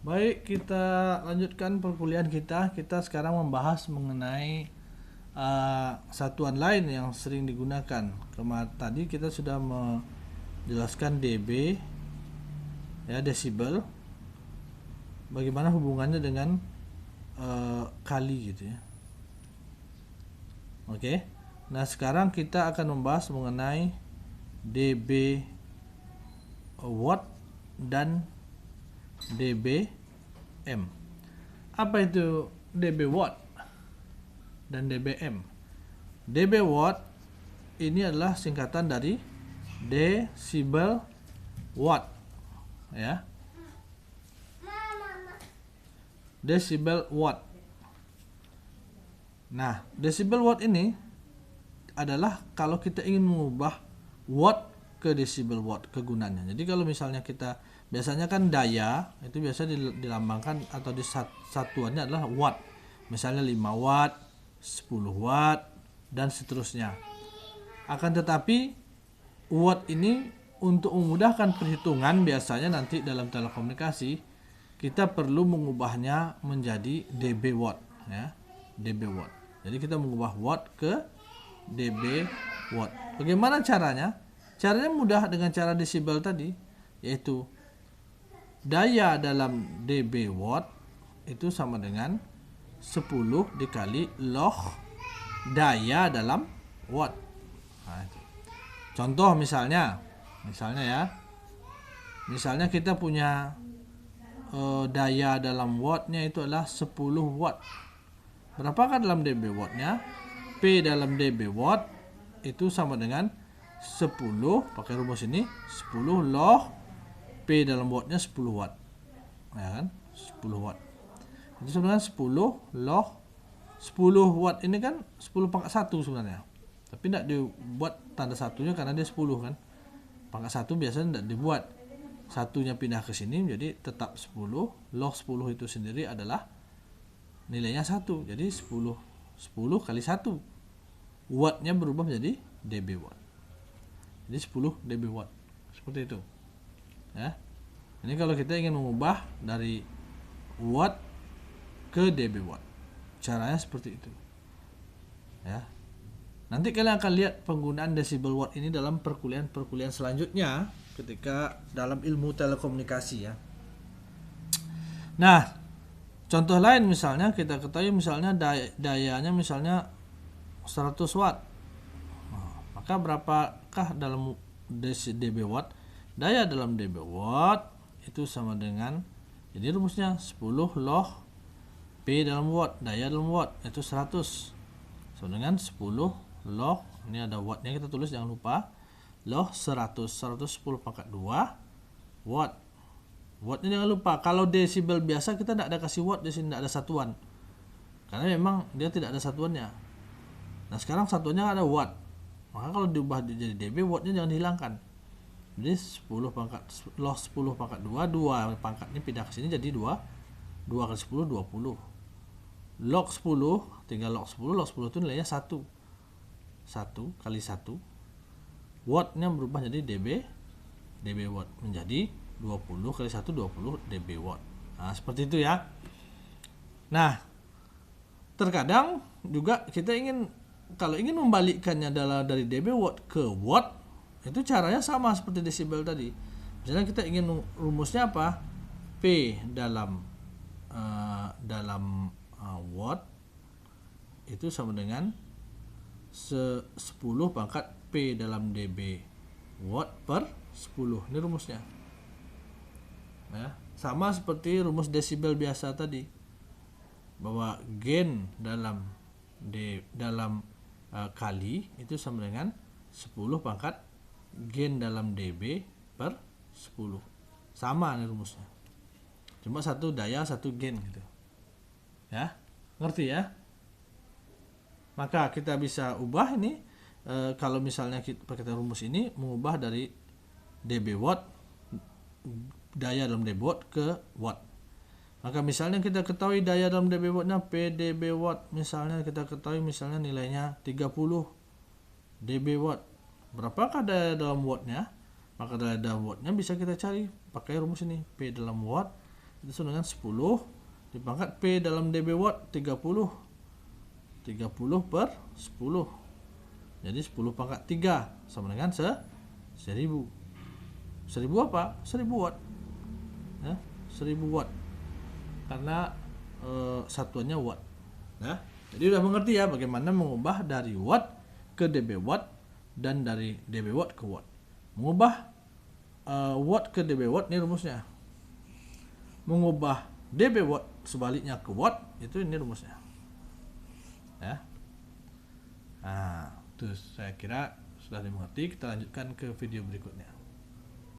Baik, kita lanjutkan perkuliahan kita. Kita sekarang membahas mengenai satuan lain yang sering digunakan. Tadi kita sudah menjelaskan dB, ya, desibel. Bagaimana hubungannya dengan kali gitu ya. Oke. Nah, sekarang kita akan membahas mengenai dB watt dan dBm. Apa itu dB watt dan dBm? dB watt ini adalah singkatan dari desibel watt, ya. Desibel watt. Nah, desibel watt ini adalah kalau kita ingin mengubah watt ke desibel watt kegunaannya. Jadi kalau misalnya kita biasanya kan daya itu biasa dilambangkan atau satuannya adalah watt. Misalnya 5 watt, 10 watt dan seterusnya. Akan tetapi watt ini untuk memudahkan perhitungan biasanya nanti dalam telekomunikasi kita perlu mengubahnya menjadi dB watt, ya. dB watt. Jadi kita mengubah watt ke dB watt. Bagaimana caranya? Caranya mudah dengan cara desibel tadi, yaitu daya dalam dB watt itu sama dengan 10 dikali log daya dalam watt. Nah, itu. Contoh misalnya ya. Misalnya kita punya daya dalam wattnya itu adalah 10 watt. Berapakah dalam dB wattnya? P dalam dB watt itu sama dengan 10, pakai rumus ini, 10 log P dalam wattnya 10 watt, ya kan? 10 watt itu sebenarnya 10 log 10 watt ini kan 10 pangkat 1 sebenarnya, tapi tidak dibuat tanda satunya karena dia 10 kan. Pangkat 1 biasanya tidak dibuat, satunya pindah ke sini, jadi tetap 10 log 10 itu sendiri adalah nilainya 1, jadi 10 kali 1, wattnya berubah menjadi dB watt, jadi 10 dB watt, seperti itu ya. Ini kalau kita ingin mengubah dari watt ke dB watt, caranya seperti itu ya. Nanti kalian akan lihat penggunaan desibel watt ini dalam perkuliahan selanjutnya ketika dalam ilmu telekomunikasi ya. Nah, contoh lain misalnya kita ketahui misalnya dayanya misalnya 100 watt. Nah, maka berapakah dalam dB watt? Daya dalam dB watt itu sama dengan, jadi rumusnya 10 log P dalam watt, daya dalam watt itu 100 sama dengan 10 log, ini ada wattnya kita tulis jangan lupa, log 110 pangkat 2 watt. Wattnya jangan lupa, kalau desibel biasa kita tidak ada kasih watt di sini, tidak ada satuan karena memang dia tidak ada satuannya. Nah sekarang satuannya ada watt, maka kalau diubah jadi dB, wattnya jangan dihilangkan. Jadi 10 pangkat log 10 pangkat 2 pangkat ini pindah ke sini jadi 2 kali 10 20. Log 10 tinggal log 10 itu nilainya 1 kali 1, wattnya berubah jadi dB watt menjadi 20 kali 1 20 dB watt. Nah seperti itu ya. Nah terkadang juga kita kalau ingin membalikkannya dari dB watt ke watt, itu caranya sama seperti desibel tadi. Misalnya kita ingin rumusnya apa? P dalam watt itu sama dengan 10 pangkat P dalam dB watt per 10. Ini rumusnya ya, sama seperti rumus desibel biasa tadi, bahwa gain dalam kali itu sama dengan 10 pangkat gain dalam dB per 10. Sama nih rumusnya, cuma satu daya satu gain gitu ya, ngerti ya. Maka kita bisa ubah ini kalau misalnya kita pakai rumus ini, mengubah dari dB watt, daya dalam dB watt ke watt. Maka misalnya kita ketahui daya dalam dB wattnya P dB watt, misalnya kita ketahui misalnya nilainya 30 dB watt. Berapakah daya dalam wattnya? Maka daya dalam wattnya bisa kita cari pakai rumus ini, P dalam watt itu sama dengan 10 dipangkat P dalam dB watt 30 per 10. Jadi 10 pangkat 3 sama dengan 1000. 1000 apa? 1000 watt. Ya, 1000 watt. Karena satuannya watt. Nah, jadi udah mengerti ya bagaimana mengubah dari watt ke dB watt dan dari dB watt ke watt. Mengubah watt ke dB watt ini rumusnya. Mengubah dB watt sebaliknya ke watt itu ini rumusnya. Ya. Nah, terus saya kira sudah dimengerti. Kita lanjutkan ke video berikutnya.